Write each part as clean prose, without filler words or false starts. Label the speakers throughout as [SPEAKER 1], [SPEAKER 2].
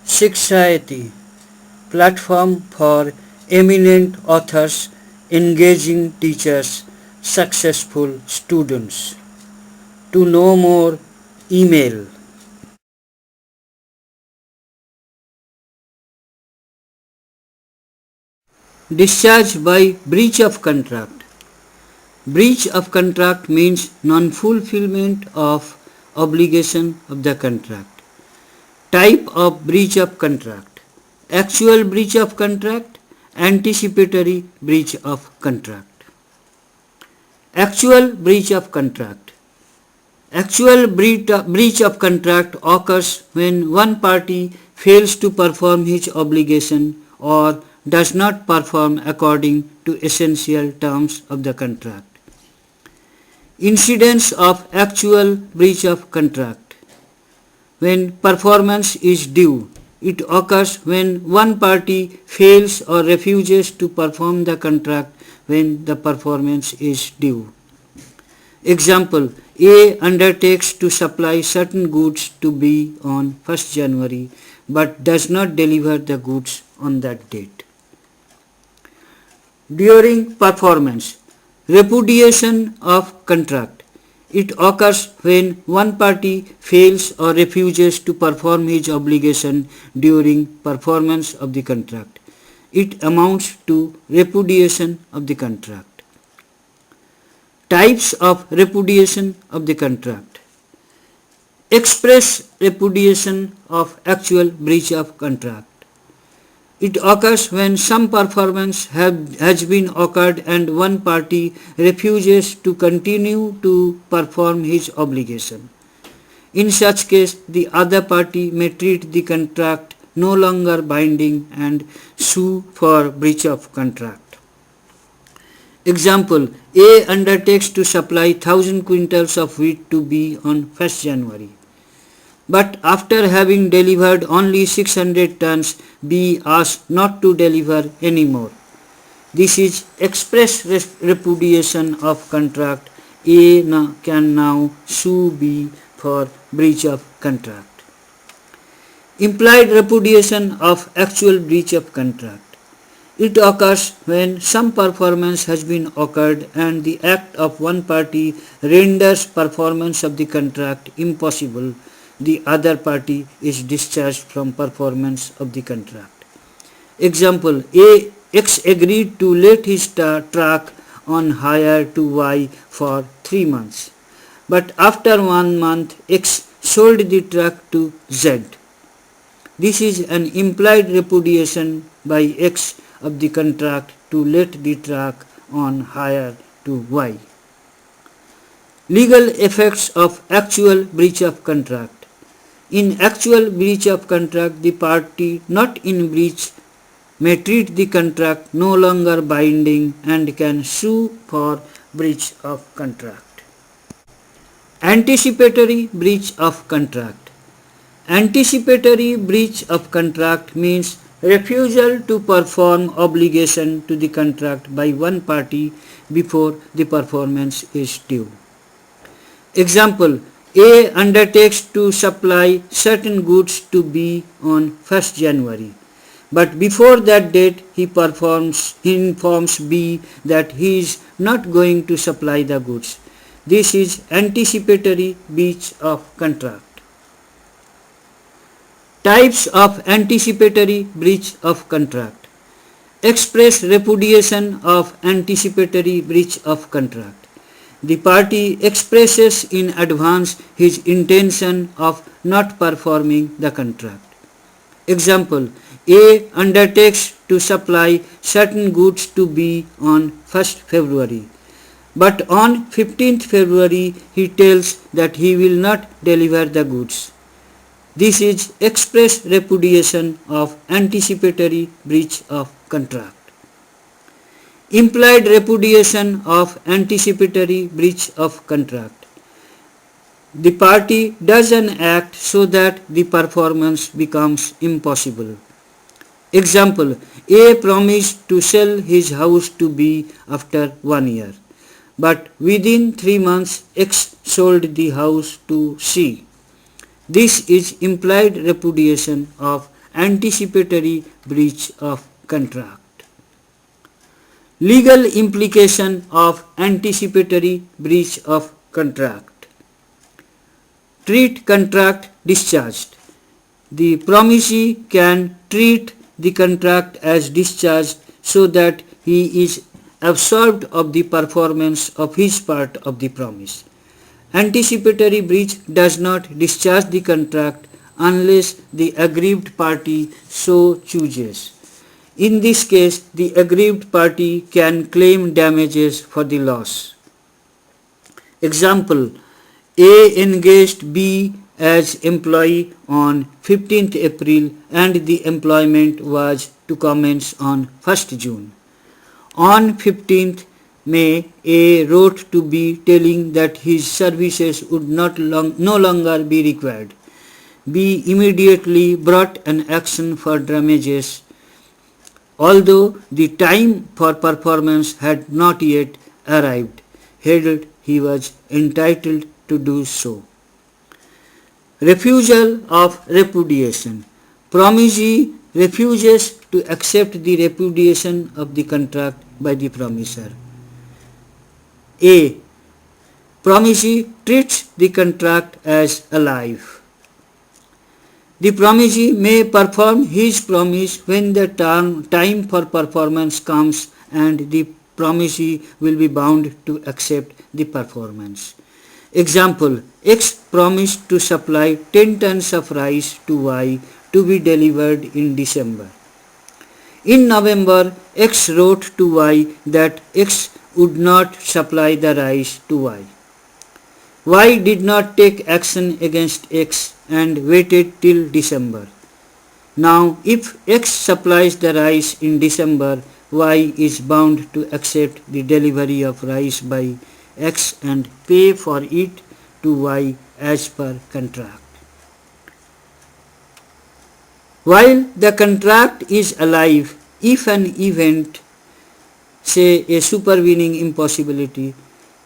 [SPEAKER 1] Sikshayati, platform for eminent authors, engaging teachers, successful students. To know more, email. Discharge by breach of contract. Breach of contract means non-fulfillment of obligation of the contract. Type of breach of contract: actual breach of contract, anticipatory breach of contract. Actual breach of contract. Actual breach of contract occurs when one party fails to perform his obligation or does not perform according to essential terms of the contract. Incidence of actual breach of contract. When performance is due, it occurs when one party fails or refuses to perform the contract when the performance is due. Example: A undertakes to supply certain goods to B on 1st January but does not deliver the goods on that date. During performance, repudiation of contract. It occurs when one party fails or refuses to perform his obligation during performance of the contract. It amounts to repudiation of the contract. Types of repudiation of the contract. Express repudiation of actual breach of contract. It occurs when some performance has been occurred and one party refuses to continue to perform his obligation. In such case, the other party may treat the contract no longer binding and sue for breach of contract. Example: A undertakes to supply 1000 quintals of wheat to B on 1st January. But after having delivered only 600 tons, B asks not to deliver any more. This is express repudiation of contract. A can now sue B for breach of contract. Implied repudiation of actual breach of contract. It occurs when some performance has been occurred and the act of one party renders performance of the contract impossible. The other party is discharged from performance of the contract. Example: X agreed to let his truck on hire to Y for 3 months. But after 1 month, X sold the truck to Z. This is an implied repudiation by X of the contract to let the truck on hire to Y. Legal effects of actual breach of contract. In actual breach of contract, the party not in breach may treat the contract no longer binding and can sue for breach of contract. Anticipatory breach of contract. Anticipatory breach of contract means refusal to perform obligation to the contract by one party before the performance is due. Example: A undertakes to supply certain goods to B on 1st January, but before that date he informs B that he is not going to supply the goods. This is anticipatory breach of contract. Types of anticipatory breach of contract. Express repudiation of anticipatory breach of contract. The party expresses in advance his intention of not performing the contract. Example: A undertakes to supply certain goods to B on 1st February, but on 15th February he tells that he will not deliver the goods. This is express repudiation of anticipatory breach of contract. Implied repudiation of anticipatory breach of contract. The party does an act so that the performance becomes impossible. Example: A promised to sell his house to B after 1 year, but within 3 months X sold the house to C. This is implied repudiation of anticipatory breach of contract. Legal implication of anticipatory breach of contract. Treat contract discharged. The promisee can treat the contract as discharged so that he is absolved of the performance of his part of the promise. Anticipatory breach does not discharge the contract unless the aggrieved party so chooses. In this case, the aggrieved party can claim damages for the loss. Example: A engaged B as employee on 15th April and the employment was to commence on 1st June. On 15th May, A wrote to B telling that his services would no longer be required. B immediately brought an action for damages, although the time for performance had not yet arrived, held he was entitled to do so. Refusal of repudiation. Promisee refuses to accept the repudiation of the contract by the promisor. A. Promisee treats the contract as alive. The promisee may perform his promise when the time for performance comes, and the promisee will be bound to accept the performance. Example: X promised to supply 10 tons of rice to Y to be delivered in December. In November, X wrote to Y that X would not supply the rice to Y. Y did not take action against X and waited till December. Now, if X supplies the rice in December, Y is bound to accept the delivery of rice by X and pay for it to Y as per contract. While the contract is alive, if an event, say a supervening impossibility,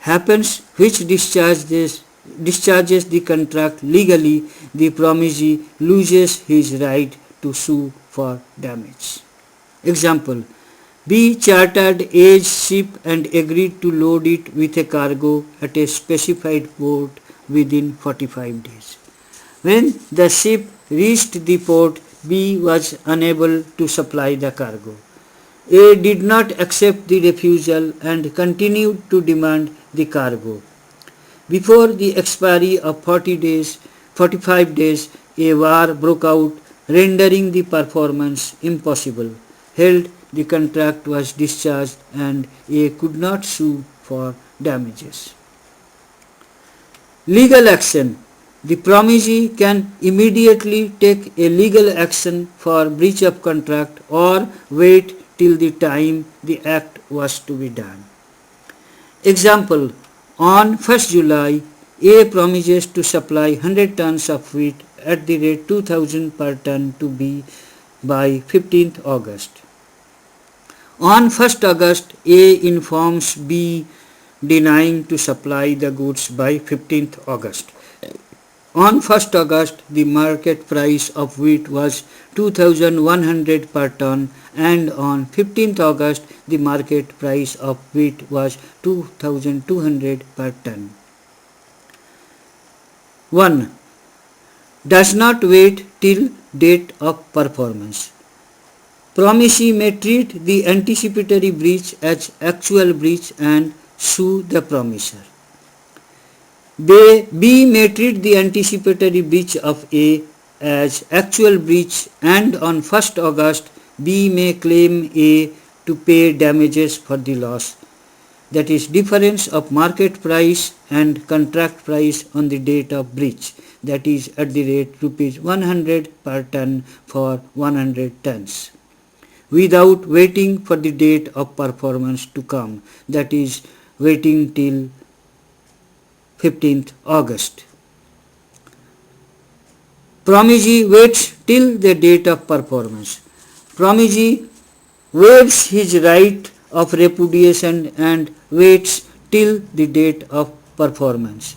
[SPEAKER 1] happens which discharges the contract legally, the promisee loses his right to sue for damage. Example: B chartered A's ship and agreed to load it with a cargo at a specified port within 45 days. When the ship reached the port, B was unable to supply the cargo. A did not accept the refusal and continued to demand the cargo. Before the expiry of 45 days, a war broke out, rendering the performance impossible. Held the contract was discharged and A could not sue for damages. Legal action. The promisee can immediately take a legal action for breach of contract or wait till the time the act was to be done. Example: on 1st July, A promises to supply 100 tons of wheat at the rate 2000 per ton to B by 15th August. On 1st August, A informs B denying to supply the goods by 15th August. On 1st August, the market price of wheat was 2100 per ton, and on 15th August, the market price of wheat was 2200 per ton. 1. Does not wait till date of performance. Promisee may treat the anticipatory breach as actual breach and sue the promiser. B may treat the anticipatory breach of A as actual breach, and on 1st August, B may claim A to pay damages for the loss, that is difference of market price and contract price on the date of breach, that is at the rate rupees 100 per ton for 100 tons, without waiting for the date of performance to come, that is waiting till 15th August. Promisee waits till the date of performance. Promisee waives his right of repudiation and waits till the date of performance.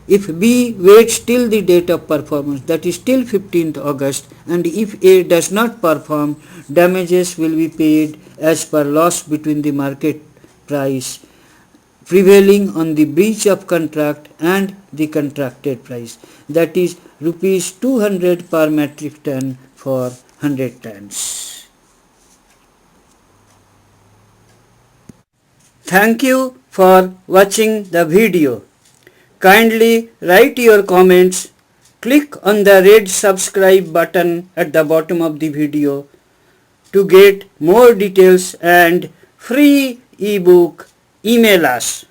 [SPEAKER 1] If B waits till the date of performance, that is till 15th August, and if A does not perform, damages will be paid as per loss between the market price prevailing on the breach of contract and the contracted price, that is rupees 200 per metric ton for 100 tons. Thank you for watching the video. Kindly write your comments. Click on the red subscribe button at the bottom of the video to get more details and free ebook. Email us.